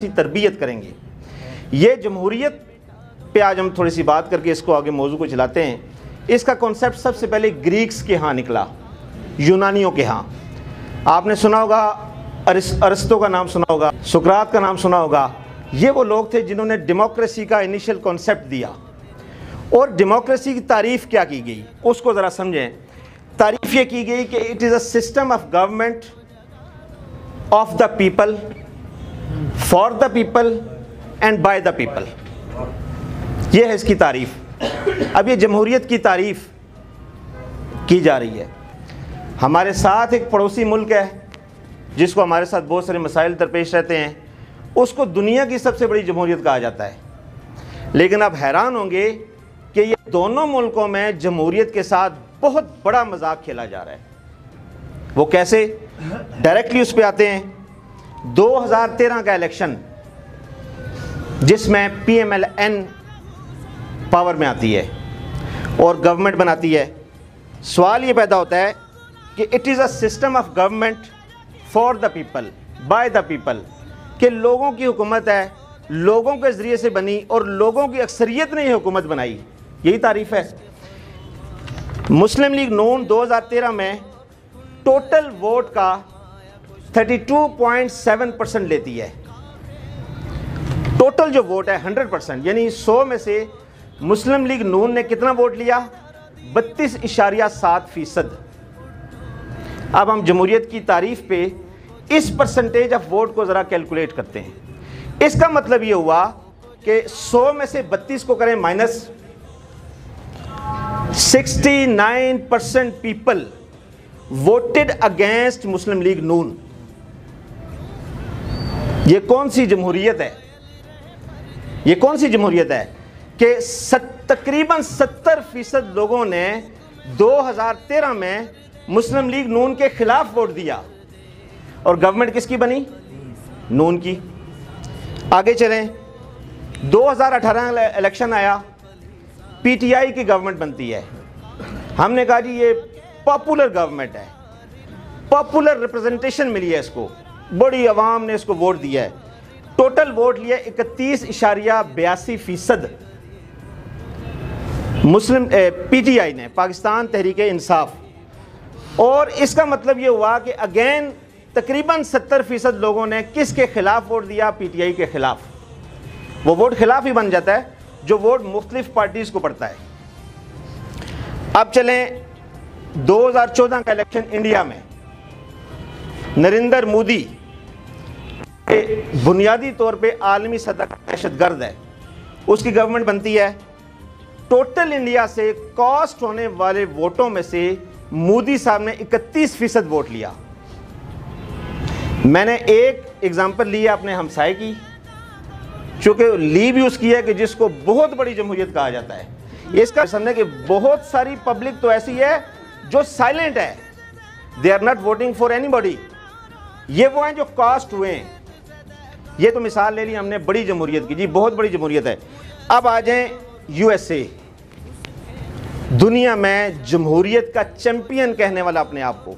تربیت کریں گے۔ یہ جمہوریت پہ آج ہم تھوڑی سی بات کر کے اس کو آگے موضوع کو چلاتے ہیں۔ اس کا کنسیپٹ سب سے پہلے گریکس کے ہاں نکلا، یونانیوں کے ہاں۔ آپ نے سنا ہوگا ارسطو کا نام سنا ہوگا، سقراط کا نام سنا ہوگا۔ یہ وہ لوگ تھے جنہوں نے ڈیموکریسی کا انیشل کنسیپٹ دیا۔ اور ڈیموکریسی کی تعریف کیا کی گئی اس کو ذرا سمجھیں۔ تعریف یہ کی گئی کہ it is a system of government of the people, for the people and by the people. یہ ہے اس کی تعریف۔ اب یہ جمہوریت کی تعریف کی جا رہی ہے۔ ہمارے ساتھ ایک پڑوسی ملک ہے جس کو ہمارے ساتھ بہت سارے مسائل درپیش رہتے ہیں، اس کو دنیا کی سب سے بڑی جمہوریت کہا جاتا ہے۔ لیکن آپ حیران ہوں گے کہ یہ دونوں ملکوں میں جمہوریت کے ساتھ بہت بڑا مذاق کھیلا جا رہا ہے۔ وہ کیسے؟ ڈائریکٹلی اس پہ آتے ہیں۔ 2013 کا الیکشن جس میں P M L N power میں آتی ہے اور گورنمنٹ بناتی ہے، سوال یہ پیدا ہوتا ہے کہ it is a system of government for the people by the people, کہ لوگوں کی حکومت ہے، لوگوں کے ذریعے سے بنی اور لوگوں کی اکثریت نے یہ حکومت بنائی۔ یہی تعریف ہے۔ مسلم لیگ نون 2013 میں ٹوٹل ووٹ کا 32.7% لیتی ہے۔ ٹوٹل جو ووٹ ہے 100%، یعنی 100 میں سے مسلم لیگ نون نے کتنا ووٹ لیا؟ 32.7%۔ اب ہم جمہوریت کی تعریف پہ اس پرسنٹیج آف ووٹ کو ذرا کیلکولیٹ کرتے ہیں۔ اس کا مطلب یہ ہوا کہ 100 میں سے 32 کو کریں minus, 69% people voted against Muslim League Noon. یہ کون سی جمہوریت ہے؟ یہ کون سی جمہوریت ہے کہ تقریباً 70% لوگوں نے 2013 میں مسلم لیگ نون کے خلاف ووٹ دیا اور گورنمنٹ کس کی بنی؟ نون کی۔ آگے چلیں، 2018 الیکشن آیا، پی ٹی آئی کی گورنمنٹ بنتی ہے۔ ہم نے کہا جی یہ پاپولر گورنمنٹ ہے، پاپولر ریپرزنٹیشن ملی ہے اس کو، بڑی عوام نے اس کو ووٹ دیا ہے۔ ٹوٹل ووٹ لیا 31.82%۔ مسلم پی ٹی آئی نے، پاکستان تحریک انصاف۔ اور اس کا مطلب یہ ہوا کہ اگین تقریباً 70% لوگوں نے کس کے خلاف ووٹ دیا؟ پی ٹی آئی کے خلاف۔ وہ ووٹ خلاف ہی بن جاتا ہے جو ووٹ مختلف پارٹیز کو پڑتا ہے۔ اب چلیں 2014 کا الیکشن انڈیا میں، نریندر مودی بنیادی طور پہ عالمی سطح کا دہشت گرد ہے، اس کی گورنمنٹ بنتی ہے۔ ٹوٹل انڈیا سے کاسٹ ہونے والے ووٹوں میں سے مودی صاحب نے 31% ووٹ لیا۔ میں نے ایک ایگزامپل لی ہے اپنے ہمسائے کی، چونکہ لی بھی اس کی ہے کہ جس کو بہت بڑی جمہوریت کہا جاتا ہے۔ اس کا سمجھے کہ بہت ساری پبلک تو ایسی ہے جو سائلنٹ ہے، they are not voting for anybody. یہ وہ ہیں جو کاسٹ ہوئے ہیں۔ یہ تو مثال لے لی ہم نے بڑی جمہوریت کی، جی بہت بڑی جمہوریت ہے۔ اب آ جائیں یو ایس اے، دنیا میں جمہوریت کا چیمپئن کہنے والا اپنے آپ کو۔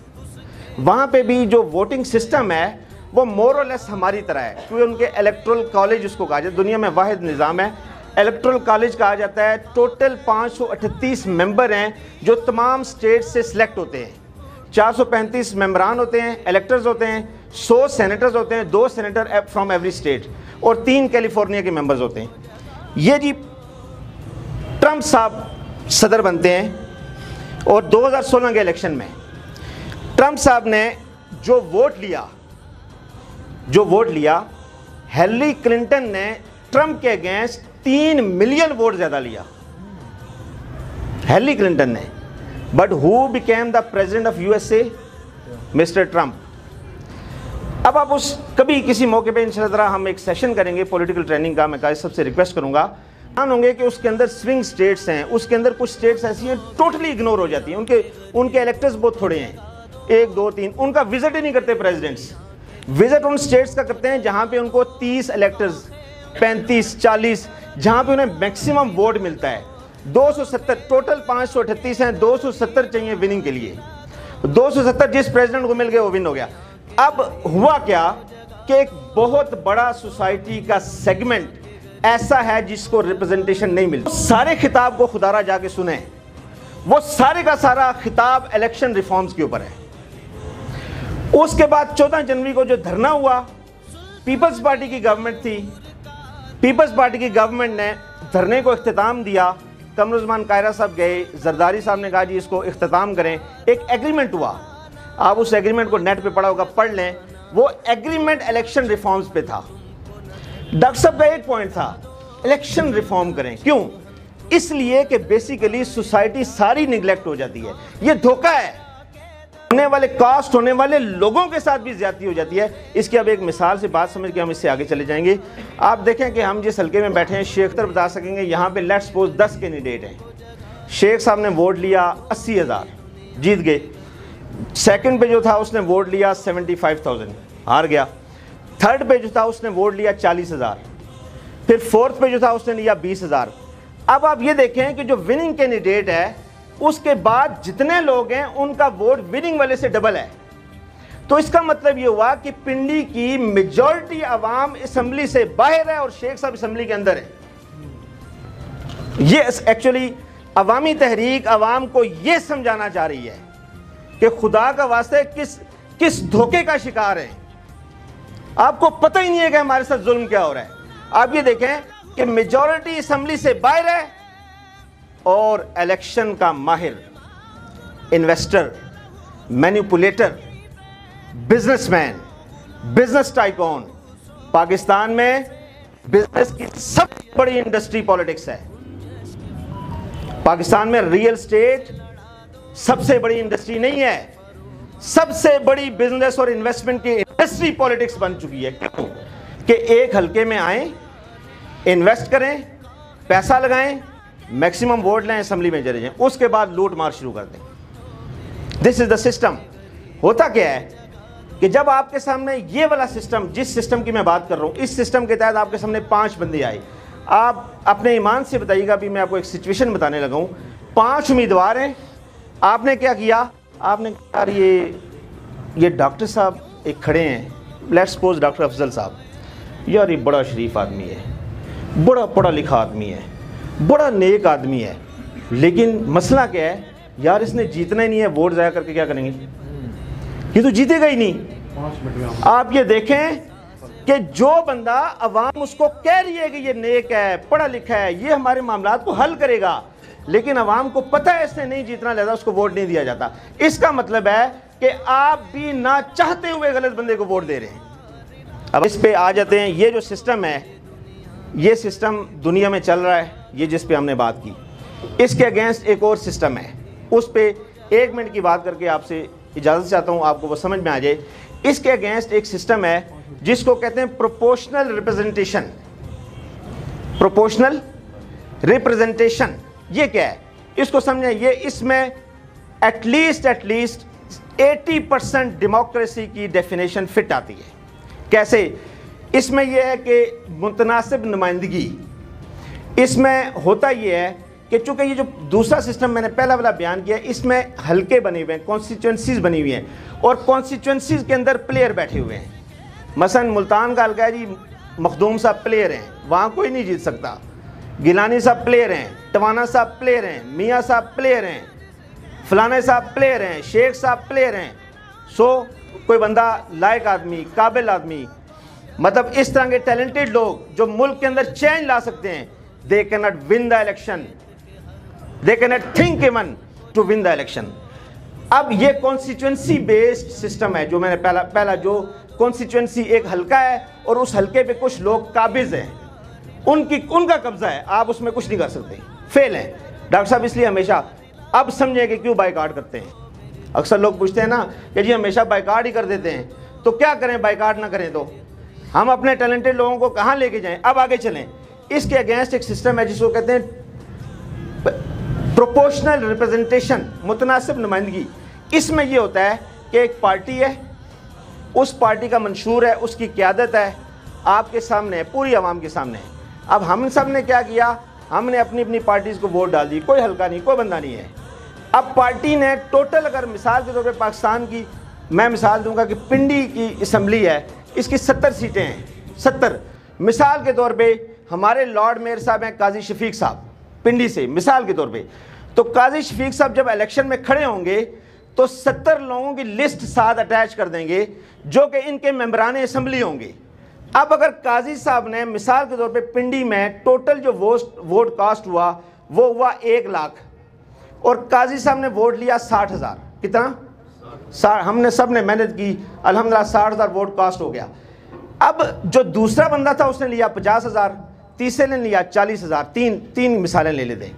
وہاں پہ بھی جو ووٹنگ سسٹم ہے وہ مور اور لیس ہماری طرح ہے، کیونکہ ان کے الیکٹرل کالج اس کو کہا جاتا ہے، دنیا میں واحد نظام ہے، الیکٹرل کالج کہا جاتا ہے۔ ٹوٹل 538 ممبر ہیں جو تمام سٹیٹ سے سلیکٹ ہوتے ہیں۔ 435 ممبران ہوتے ہیں، الیکٹرز ہوتے ہیں، 100 سینیٹرز ہوتے ہیں، 2 سینیٹر فرام ایوری سٹیٹ، اور 3 کیلیفورنیا کے ممبرز ہوتے ہیں۔ یہ جی ٹرمپ صاحب صدر بنتے ہیں، اور 2016 کے الیکشن میں ٹرمپ صاحب نے جو ووٹ لیا، ہیلری کلنٹن نے ٹرمپ کے اگینسٹ 3 ملین ووٹ زیادہ لیا، ہیلری کلنٹن نے۔ But who became the president of U S A? Mr Trump. اب آپ کبھی کسی موقع پہ انشاءاللہ ہم ایک سیشن کریں گے پولیٹیکل ٹریننگ کا، میں سب سے ریکویسٹ کروں گا ہوں گے کہ اس کے اندر سوئنگ سٹیٹس ہیں، اس کے اندر کچھ سٹیٹس ایسی ہیں ٹوٹلی اگنور ہو جاتی ہیں، ان کے الیکٹرز بہت تھوڑے ہیں، 1 2 3، ان کا وزٹ ہی نہیں کرتے پریزیڈنٹس۔ وزٹ ان سٹیٹس کا کرتے ہیں جہاں پہ ان کو 30 الیکٹرز، 35 40، جہاں پہ انہیں میکسیمم ووٹ ملتا ہے۔ 270 ٹوٹل 538 ہیں، 270 چاہیے وننگ کے لیے۔ 270 جس پریزیڈنٹ کو مل گئے وہ ون ہو گیا۔ اب ہوا کیا کہ ایک بہت بڑا سوسائٹی کا سیگمنٹ ایسا ہے جس کو ریپرزنٹیشن نہیں ملتی. سارے خطاب کو خدا را جا کے سنیں, وہ سارے کا سارا خطاب الیکشن ریفارمز کے اوپر ہے. اس کے بعد 14 جنوری کو جو دھرنا ہوا, پیپلز پارٹی کی گورنمنٹ تھی, پیپلز پارٹی کی گورنمنٹ نے دھرنے کو اختتام دیا. قمرالزمان قاہرہ صاحب گئے, زرداری صاحب نے کہا جی اس کو اختتام کریں. ایک ایگریمنٹ ہوا, آپ اس ایگریمنٹ کو نیٹ پہ پڑھا ہوگا, پڑھ لیں. وہ ایگریمنٹ الیکشن ریفارمز پہ تھا. ڈاکٹر صاحب کا ایک پوائنٹ تھا, الیکشن ریفارم کریں. کیوں؟ اس لیے کہ بیسیکلی سوسائٹی ساری نگلیکٹ ہو جاتی ہے. یہ دھوکہ ہے, ہونے والے کاسٹ ہونے والے لوگوں کے ساتھ بھی زیادتی ہو جاتی ہے. اس کی اب ایک مثال سے بات سمجھ کے ہم اس سے آگے چلے جائیں گے. آپ دیکھیں کہ ہم جس حلقے میں بیٹھے ہیں, شیخ اختر بتا سکیں گے, یہاں پہ لیٹ سپوز 10 کینڈیڈیٹ ہیں. شیخ صاحب نے ووٹ لیا 80,000, جیت گئے. سیکنڈ پہ جو تھا اس نے ووٹ لیا 75,000, ہار گیا. تھرڈ پہ جو تھا اس نے ووٹ لیا 40,000. پھر فورتھ پہ جو تھا اس نے لیا 20,000. اب آپ یہ دیکھیں کہ جو وننگ کینڈیڈیٹ ہے اس کے بعد جتنے لوگ ہیں ان کا ووٹ وننگ والے سے ڈبل ہے. تو اس کا مطلب یہ ہوا کہ پنڈی کی میجورٹی عوام اسمبلی سے باہر ہے اور شیخ صاحب اسمبلی کے اندر ہے. یہ ایکچولی عوامی تحریک عوام کو یہ سمجھانا چاہ رہی ہے کہ خدا کا واسطے کس دھوکے کا شکار ہیں. آپ کو پتہ ہی نہیں ہے کہ ہمارے ساتھ ظلم کیا ہو رہا ہے. آپ یہ دیکھیں کہ میجورٹی اسمبلی سے باہر ہے اور الیکشن کا ماہر, investor, manipulator, business man, business tycoon. Pakistan میں بزنس کی سب سے بڑی انڈسٹری پالیٹکس ہے. پاکستان میں ریئل اسٹیٹ سب سے بڑی انڈسٹری نہیں ہے, سب سے بڑی بزنس اور انویسٹمنٹ کی انڈسٹری پالیٹکس بن چکی ہے. کیوں؟ کہ ایک حلقے میں آئیں, انویسٹ کریں, پیسہ لگائیں, میکسیمم ووٹ لیں, اسمبلی میں چلے جائیں, اس کے بعد لوٹ مار شروع کر دیں. دس از دا سسٹم. ہوتا کیا ہے کہ جب آپ کے سامنے یہ والا سسٹم, جس سسٹم کی میں بات کر رہا ہوں, اس سسٹم کے تحت آپ کے سامنے 5 بندے آئے. آپ اپنے ایمان سے بتائیے گا, بھی میں آپ کو ایک سچویشن بتانے لگا ہوں. 5 امیدوار ہیں. آپ نے کیا کیا؟ آپ نے کہا یہ ڈاکٹر صاحب ایک کھڑے ہیں, لیٹ سپوز ڈاکٹر افضل صاحب, یار یہ بڑا شریف آدمی ہے, بڑا پڑھا لکھا آدمی ہے, بڑا نیک آدمی ہے, لیکن مسئلہ کیا ہے یار, اس نے جیتنا ہی نہیں ہے, ووٹ ضائع کر کے کیا کریں گے, یہ تو جیتے گا ہی نہیں. آپ یہ دیکھیں کہ جو بندہ عوام اس کو کہہ رہی ہے کہ یہ نیک ہے, پڑھا لکھا ہے, یہ ہمارے معاملات کو حل کرے گا, لیکن عوام کو پتہ ہے اس نے نہیں جیتنا, لہذا اس کو ووٹ نہیں دیا جاتا. اس کا مطلب ہے کہ آپ بھی نہ چاہتے ہوئے غلط بندے کو ووٹ دے رہے ہیں. اب اس پہ آ جاتے ہیں. یہ جو سسٹم ہے, یہ سسٹم دنیا میں چل رہا ہے, یہ جس پہ ہم نے بات کی. اس کے اگینسٹ ایک اور سسٹم ہے, اس پہ 1 منٹ کی بات کر کے آپ سے اجازت چاہتا ہوں, آپ کو وہ سمجھ میں آ جائے. اس کے اگینسٹ ایک سسٹم ہے جس کو کہتے ہیں پروپورشنل ریپرزنٹیشن. پروپورشنل ریپرزنٹیشن یہ کیا ہے, اس کو سمجھیں. یہ اس میں ایٹ لیسٹ 80% ڈیموکریسی کی ڈیفینیشن فٹ آتی ہے. کیسے؟ اس میں یہ ہے کہ متناسب نمائندگی. اس میں ہوتا یہ ہے کہ چونکہ یہ جو دوسرا سسٹم میں نے پہلا والا بیان کیا, اس میں حلقے بنے ہوئے ہیں, کانسٹیچوئنسیز بنی ہوئی ہیں, اور کانسٹیچوئنسیز کے اندر پلیئر بیٹھے ہوئے ہیں. مثلا ملتان کا حلقہ ہے جی, مخدوم صاحب پلیئر ہیں, وہاں کوئی نہیں جیت سکتا. گیلانی صاحب پلیئر ہیں, ٹوانا صاحب پلیئر ہیں, میاں صاحب پلیئر ہیں, فلانے صاحب پلیئر ہیں, شیخ صاحب پلیئر ہیں. سو کوئی بندہ لائق آدمی, قابل آدمی, مطلب اس طرح کے ٹیلنٹڈ لوگ جو ملک کے اندر چینج لا سکتے ہیں, they cannot win the election, they cannot think even to win the election. اب یہ کانسٹیچوئنسی بیسڈ سسٹم ہے, جو میں نے پہلا جو کانسٹیچوئنسی ایک حلقہ ہے اور اس حلقے پہ کچھ لوگ قابض ہیں, ان کا قبضہ ہے, آپ اس میں کچھ نہیں کر سکتے, فیل ہیں. ڈاکٹر صاحب اس لیے ہمیشہ اب سمجھیں کہ کیوں بائیکاٹ کرتے ہیں. اکثر لوگ پوچھتے ہیں نا کہ جی ہمیشہ بائیکاٹ ہی کر دیتے ہیں, تو کیا کریں, بائیکاٹ نہ کریں تو ہم اپنے ٹیلنٹڈ لوگوں کو کہاں لے کے جائیں. اب آگے چلیں. اس کے اگینسٹ ایک سسٹم ہے جس کو کہتے ہیں پروپورشنل ریپرزنٹیشن, متناسب نمائندگی. اس میں یہ ہوتا ہے کہ ایک پارٹی ہے, اس پارٹی کا منشور ہے, اس کی قیادت ہے, آپ کے سامنے ہے, پوری عوام کے سامنے ہے. اب ہم سب نے کیا کیا, ہم نے اپنی اپنی پارٹیز کو ووٹ ڈال دی, کوئی حلقہ نہیں, کوئی بندہ نہیں ہے. اب پارٹی نے ٹوٹل, اگر مثال کے طور پہ پاکستان کی میں مثال دوں گا کہ پنڈی کی اسمبلی ہے, اس کی 70 سیٹیں ہیں، 70۔ مثال کے طور پہ ہمارے لارڈ میئر صاحب ہیں قاضی شفیق صاحب پنڈی سے، مثال کے طور پہ، تو قاضی شفیق صاحب جب الیکشن میں کھڑے ہوں گے تو 70 لوگوں کی لسٹ ساتھ اٹیچ کر دیں گے جو کہ ان کے ممبران اسمبلی ہوں گے۔ اب اگر قاضی صاحب نے مثال کے طور پہ پنڈی میں ٹوٹل جو ووٹ کاسٹ ہوا وہ ہوا 1 لاکھ، اور قاضی صاحب نے ووٹ لیا 60,000، کتنا؟ ہم نے سب نے محنت کی، الحمدللہ 60,000 ووٹ کاسٹ ہو گیا۔ اب جو دوسرا بندہ تھا اس نے لیا 50,000، تیسرے نے لیا 40,000، تین مثالیں لے لیتے ہیں۔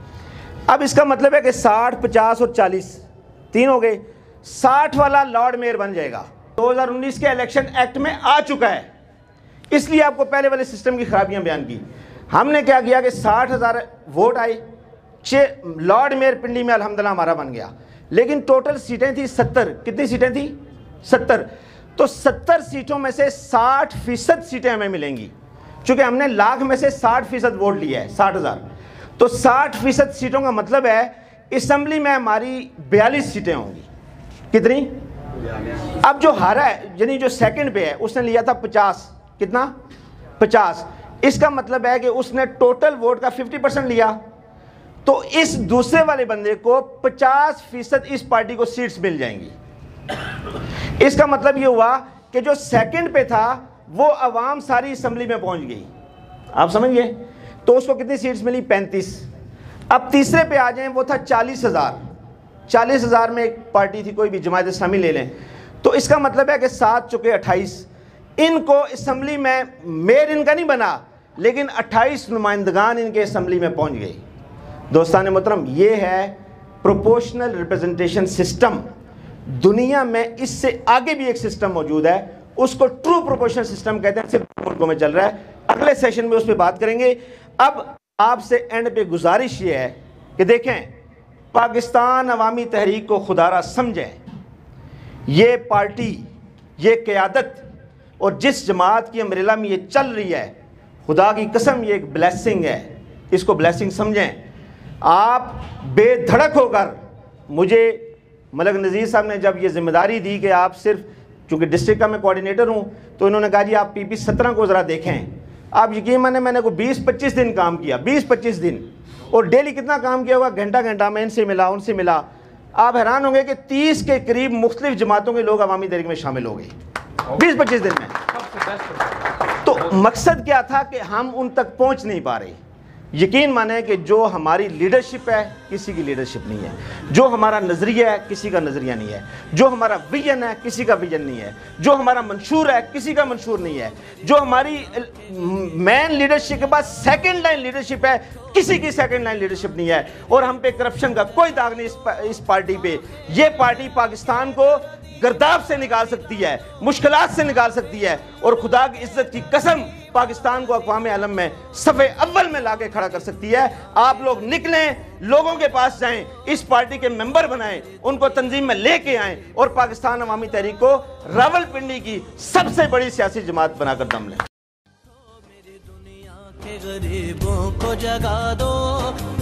اب اس کا مطلب ہے کہ 60، 50 اور 40 تین ہو گئے، 60 والا لارڈ میئر بن جائے گا۔ 2019 کے الیکشن ایکٹ میں آ چکا ہے، اس لیے آپ کو پہلے والے سسٹم کی خرابیاں بیان کی۔ ہم نے کیا کیا کہ 60,000 ووٹ آئے، لارڈ میئر پنڈی میں الحمدللہ ہمارا بن گیا، لیکن ٹوٹل سیٹیں تھی 70۔ کتنی سیٹیں تھیں؟ 70۔ تو 70 سیٹوں میں سے 60% سیٹیں ہمیں ملیں گی، چونکہ ہم نے لاکھ میں سے 60% ووٹ لیا ہے، 60,000۔ تو 60% سیٹوں کا مطلب ہے اسمبلی میں ہماری 42 سیٹیں ہوں گی۔ کتنی؟ اب جو ہارا ہے یعنی جو سیکنڈ پہ ہے اس نے لیا تھا 50، کتنا؟ 50۔ اس کا مطلب ہے کہ اس نے ٹوٹل ووٹ کا 50% لیا، تو اس دوسرے والے بندے کو 50% اس پارٹی کو سیٹس مل جائیں گی۔ اس کا مطلب یہ ہوا کہ جو سیکنڈ پہ تھا وہ عوام ساری اسمبلی میں پہنچ گئی، آپ سمجھ گئے؟ تو اس کو کتنی سیٹس ملی؟ 35۔ اب تیسرے پہ آ جائیں، وہ تھا 40,000۔ 40,000 میں ایک پارٹی تھی، کوئی بھی، جماعت اسلامی لے لیں، تو اس کا مطلب ہے کہ 7 چکے 28۔ ان کو اسمبلی میں میئر ان کا نہیں بنا، لیکن 28 نمائندگان ان کے اسمبلی میں پہنچ گئے۔ دوستان محترم، یہ ہے پروپورشنل ریپرزنٹیشن سسٹم۔ دنیا میں اس سے آگے بھی ایک سسٹم موجود ہے، اس کو ٹرو پروپورشنل سسٹم کہتے ہیں، صرف ملکوں میں چل رہا ہے۔ اگلے سیشن میں اس پہ بات کریں گے۔ اب آپ سے اینڈ پہ گزارش یہ ہے کہ دیکھیں، پاکستان عوامی تحریک کو خدا را سمجھیں، یہ پارٹی، یہ قیادت اور جس جماعت کی امبریلا میں یہ چل رہی ہے، خدا کی قسم یہ ایک بلیسنگ ہے، اس کو بلیسنگ سمجھیں۔ آپ بے دھڑک ہو کر، مجھے ملک نذیر صاحب نے جب یہ ذمہ داری دی کہ آپ صرف، چونکہ ڈسٹرکٹ کا میں کوارڈینیٹر ہوں، تو انہوں نے کہا جی آپ PP 17 کو ذرا دیکھیں۔ آپ یقین مانیں میں نے کوئی 20-25 دن کام کیا، 20-25 دن، اور ڈیلی کتنا کام کیا ہوگا؟ گھنٹہ میں ان سے ملا ان سے ملا۔ آپ حیران ہوں گے کہ 30 کے قریب مختلف جماعتوں کے لوگ عوامی تحریک میں شامل ہو گئے 20-25 دن میں۔ تو مقصد کیا تھا کہ ہم ان تک پہنچ نہیں پا رہے۔ یقین مانیں کہ جو ہماری لیڈرشپ ہے کسی کی لیڈرشپ نہیں ہے، جو ہمارا نظریہ ہے کسی کا نظریہ نہیں ہے، جو ہمارا ویژن ہے کسی کا ویژن نہیں ہے، جو ہمارا منشور ہے کسی کا منشور نہیں ہے، جو ہماری مین لیڈرشپ کے بعد سیکنڈ لائن لیڈرشپ ہے کسی کی سیکنڈ لائن لیڈرشپ نہیں ہے، اور ہم پہ کرپشن کا کوئی داغ نہیں اس پارٹی پہ۔ یہ پارٹی پاکستان کو گرداب سے نکال سکتی ہے، مشکلات سے نکال سکتی ہے، اور خدا کی عزت کی قسم پاکستان کو اقوام عالم میں صفحے اول میں لا کے کھڑا کر سکتی ہے۔ آپ لوگ نکلیں، لوگوں کے پاس جائیں، اس پارٹی کے ممبر بنائیں، ان کو تنظیم میں لے کے آئیں، اور پاکستان عوامی تحریک کو راولپنڈی کی سب سے بڑی سیاسی جماعت بنا کر دم لیں۔ غریبوں کو جگا دو،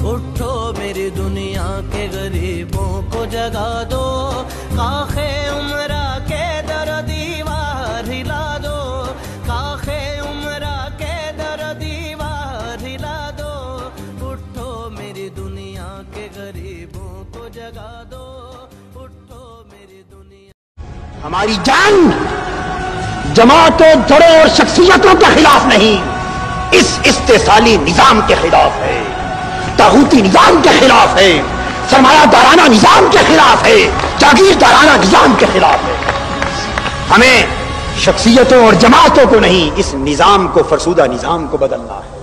اٹھو میری دنیا کے غریبوں کو جگا دو، کاخ عمرہ کے در دیوار ہلا دو، کاخ عمرہ کے در دیوار ہلا دو، اٹھو میری دنیا کے غریبوں کو جگا دو، اٹھو میری دنیا۔ ہماری جنگ جماعتوں، دھڑوں اور شخصیتوں کے خلاف نہیں، اس استحصالی نظام کے خلاف ہے، طاغوتی نظام کے خلاف ہے، سرمایہ دارانہ نظام کے خلاف ہے، جاگیردارانہ نظام کے خلاف ہے۔ ہمیں شخصیتوں اور جماعتوں کو نہیں، اس نظام کو، فرسودہ نظام کو بدلنا ہے۔